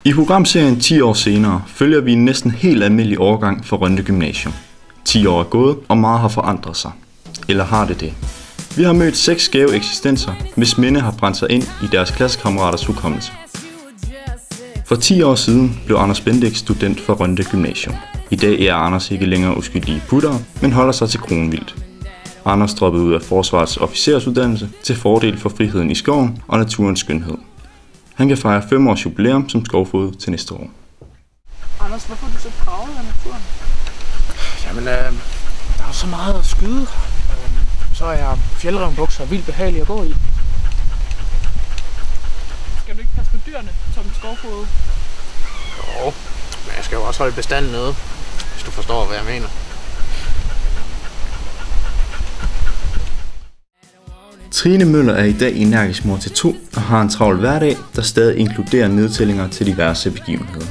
I programserien 10 år senere følger vi en næsten helt almindelig overgang fra Rønde Gymnasium. 10 år er gået, og meget har forandret sig. Eller har det det? Vi har mødt 6 skæve eksistenser, hvis minde har brændt sig ind i deres klassekammeraters hukommelse. For 10 år siden blev Anders Bendix student fra Rønde Gymnasium. I dag er Anders ikke længere uskyldige puttere, men holder sig til kronvildt. Anders droppede ud af Forsvarets officersuddannelse til fordel for friheden i skoven og naturens skønhed. Han kan fejre 5 års jubilæum som skovfoged til næste år. Anders, hvorfor er du så draget af naturen? Jamen, der er så meget at skyde. Så er fjeldrevnbukser vildt behagelige at gå i. Skal du ikke passe på dyrene som skovfoged? Jo, men jeg skal jo også holde bestanden nede, hvis du forstår, hvad jeg mener. Trine Møller er i dag energisk mor til 2 og har en travl hverdag, der stadig inkluderer nedtællinger til diverse begivenheder.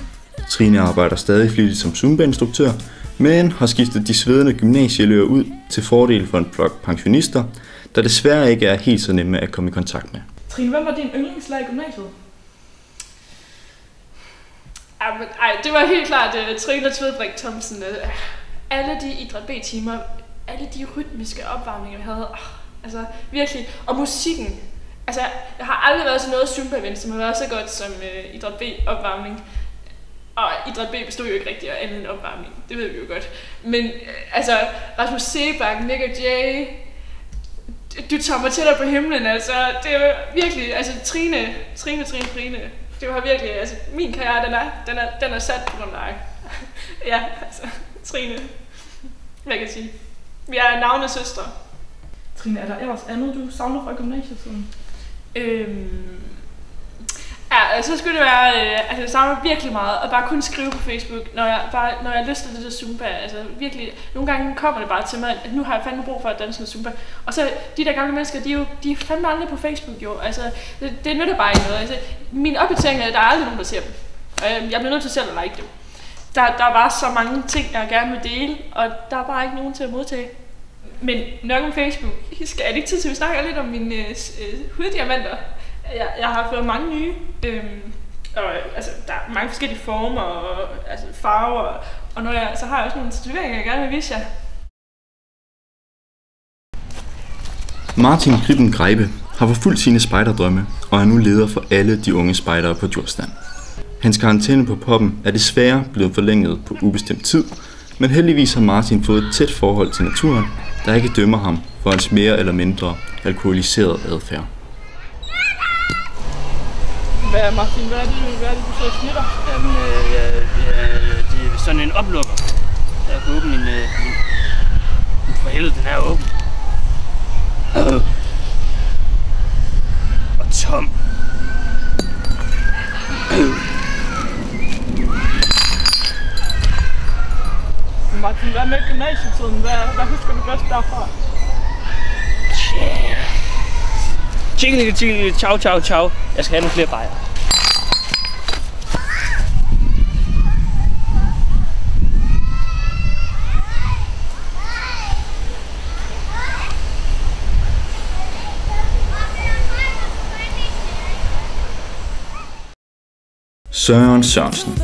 Trine arbejder stadig flittigt som Zumba-instruktør, men har skiftet de svedende gymnasieelever ud til fordel for en flok pensionister, der desværre ikke er helt så nemme at komme i kontakt med. Trine, hvem var din yndlingslærer i gymnasiet? Det var helt klart Trine Tvedbrik Thomsen. Alle de idræt B-timer, alle de rytmiske opvarmninger, vi havde, altså virkelig. Og musikken. Altså, jeg har aldrig været sådan noget Zumba-event, som har været så godt som idræt B-opvarmning. Og idræt B bestod jo ikke rigtig af andet end opvarmning, det ved vi jo godt. Men altså, Rasmus Sebak, Nick og Jay, du tager mig tættere på himlen, altså, det er virkelig, altså Trine. Det var virkelig, altså, min karriere, den er sat på grund af dig. Ja, altså, Trine, hvad kan jeg sige? Vi er navnesøstre. Trine, er der ellers andet, du savner fra gymnasietiden? Ja, så skulle det være, altså jeg savner virkelig meget at bare kunne skrive på Facebook, når jeg har lyst til det der Zumba. Altså virkelig, nogle gange kommer det bare til mig, at nu har jeg fandme brug for at danse noget Zumba. Og så de der gamle mennesker, de er fandme aldrig på Facebook jo. Altså, det nytter bare ikke noget. Altså, mine opdateringer, der er aldrig nogen, der ser dem. Jeg bliver nødt til selv at like dem. Der er bare så mange ting, jeg gerne vil dele, og der er bare ikke nogen til at modtage. Men nok om Facebook. Er det ikke tid til, at vi snakker lidt om mine huddiamanter? Jeg har fået mange nye, og altså, der er mange forskellige former og altså, farver, og så har jeg også nogle tatoveringer, jeg gerne vil vise jer. Martin Gribben Grebe har forfulgt sine spejderdrømme og er nu leder for alle de unge spejdere på Djursland. Hans karantæne på poppen er desværre blevet forlænget på ubestemt tid, men heldigvis har Martin fået et tæt forhold til naturen, der ikke dømmer ham for hans mere eller mindre alkoholiseret adfærd. Martin, hvad er det du så snitter? Jamen, det er sådan en oplukker. Jeg kan åbne min for helvede, den er åben. Og tom. Martin, hvad med gymnasietiden? Hvad husker du bedst derfra? Chikkeli, ciao. Jeg skal have nogle flere bajer. Søren Sørensen,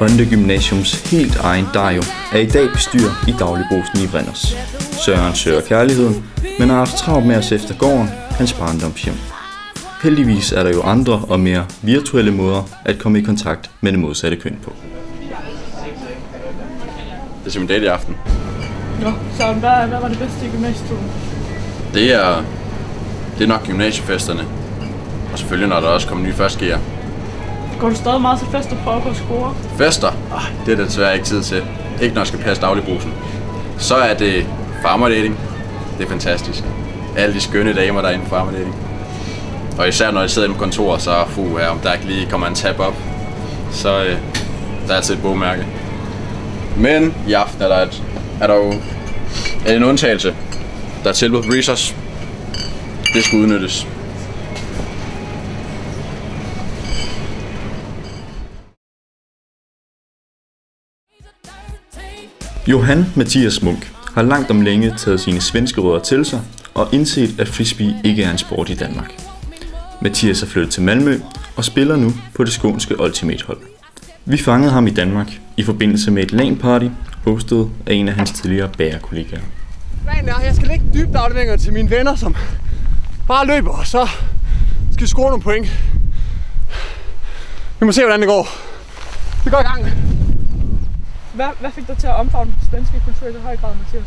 Rønde Gymnasiums helt egen Dario, er i dag bestyrer i dagligbrusen i Vrinders. Søren søger kærligheden, men har haft travlt med at se efter gården, hans barndomshjem. Heldigvis er der jo andre og mere virtuelle måder at komme i kontakt med det modsatte køn på. Det er simpelthen date i aften. Nå, Søren, hvad var det bedste i gymnasietiden? Det er nok gymnasiefesterne. Og selvfølgelig når der også kommer nye førstegear. Går du stadig meget til fest og prøver på at score? Fester? Det er der desværre ikke tid til. Ikke når jeg skal passe dagligbrusen. Så er det farmerdating. Det er fantastisk. Alle de skønne damer, der er inde på farmerdating. Og især når jeg sidder inde på kontor, så om der ikke lige kommer en tab op, så der er altid et bogmærke. Men i aften er der jo en undtagelse. Der er tilbud på Breezers. Det skal udnyttes. Johan Mathias Munk har langt om længe taget sine svenske rødder til sig og indset, at frisbee ikke er en sport i Danmark. Mathias er flyttet til Malmø og spiller nu på det skånske Ultimate-hold. Vi fangede ham i Danmark i forbindelse med et LAN-party, hostet af en af hans tidligere bærerkollegaer. Planen er, at jeg skal lægge dybdeafleveringer til mine venner, som bare løber, og så skal vi score nogle point. Vi må se, hvordan det går. Vi går i gang. Hvad fik dig til at omfavne den svenske kultur i så høj grad, Mathias?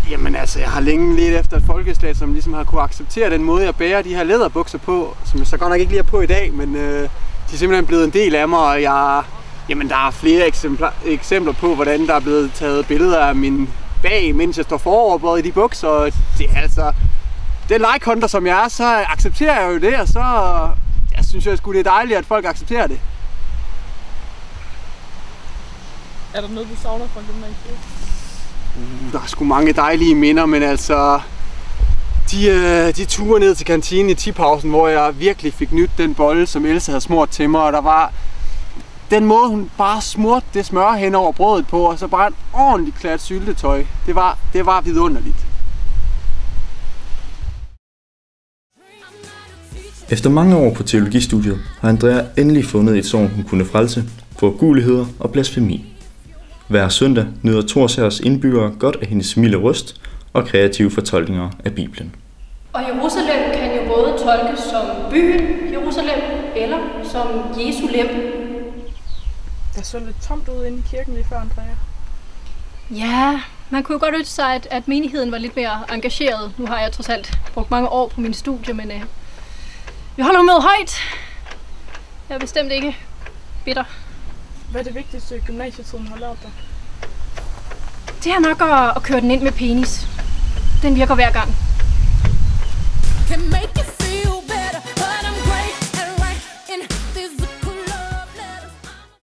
Jamen altså, jeg har længe ledt efter et folkeslag, som ligesom har kunne acceptere den måde, jeg bærer de her læderbukser på, som jeg så godt nok ikke lige er på i dag, men de er simpelthen blevet en del af mig, og jamen, der er flere eksempler på, hvordan der er blevet taget billeder af min bag, mens jeg står foroverbøjet i de bukser. Og det er altså, den like-hunter, som jeg er, så accepterer jeg jo det, og så jeg synes jeg sgu, det er dejligt, at folk accepterer det. Er der noget, du savner fra gymnasiet? Der er sgu mange dejlige minder, men altså de ture ned til kantinen i tipausen, hvor jeg virkelig fik nyt den bolle, som Else havde smurt til mig, og der var den måde, hun bare smurte det smør hen over brødet på, og så bare en ordentlig klat syltetøj. Det var vidunderligt. Efter mange år på teologistudiet har Andrea endelig fundet et sogn, hun kunne frelse for ugudeligheder og blasfemi. Hver søndag nyder Torshærs indbyggere godt af hendes milde røst og kreative fortolkninger af Bibelen. Og Jerusalem kan jo både tolkes som byen Jerusalem eller som Jesu lem. Der så lidt tomt ud inde i kirken lige før, Andrea. Ja, man kunne jo godt ønske sig, at menigheden var lidt mere engageret. Nu har jeg trods alt brugt mange år på min studie, men vi holder med højt. Jeg er bestemt ikke bitter. Hvad er det vigtigste, gymnasietiden har lært dig? Det er nok at køre den ind med penis. Den virker hver gang.